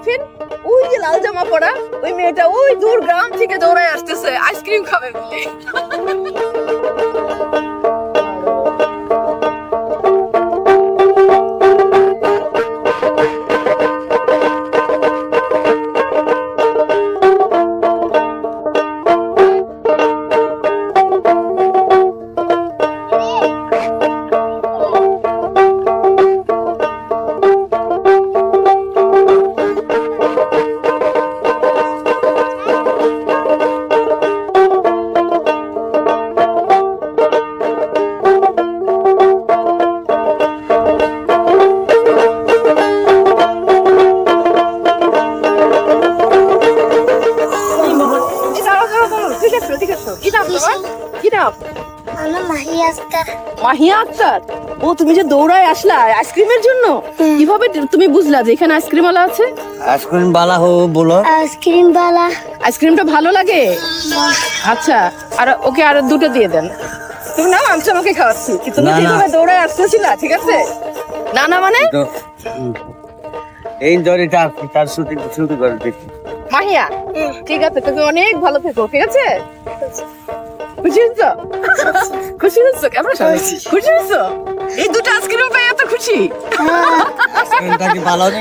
দেখেন ওই যে লাল জামা পরা ওই মেয়েটা ওই দূর গ্রাম থেকে দৌড়ায় আসতেছে আইসক্রিম খাবে বলে। মাহিয়া আক্তার, ও তুমি যে দৌড়ায় আসলা আইসক্রিমের জন্য, কিভাবে তুমি বুঝলা যে এখানে আইসক্রিম ওয়ালা আছে? আইসক্রিম বালা হো বলো। আইসক্রিম বালা আইসক্রিমটা ভালো লাগে? আচ্ছা, আর ওকে আর দুটো দিয়ে দেন। তুমি নাও, আমি তোমাকে খাওয়াচ্ছি। তুমি না, না। কিভাবে দৌড়ায় আসতেছিলা, ঠিক আছে? না না মানে তো, এই দড়িটা তার শুটিং শুরু করে দিচ্ছি। মাহিয়া, ঠিক আছে, তুমি অনেক ভালো থেকো, ঠিক আছে? খুশি হচ্ছ? খুশি হচ্ছ? কেমন খুশি হচ্ছ? এই দুটো আইসক্রিম পেয়ে এত খুশি? আইসক্রিমটা কি ভালো নেই?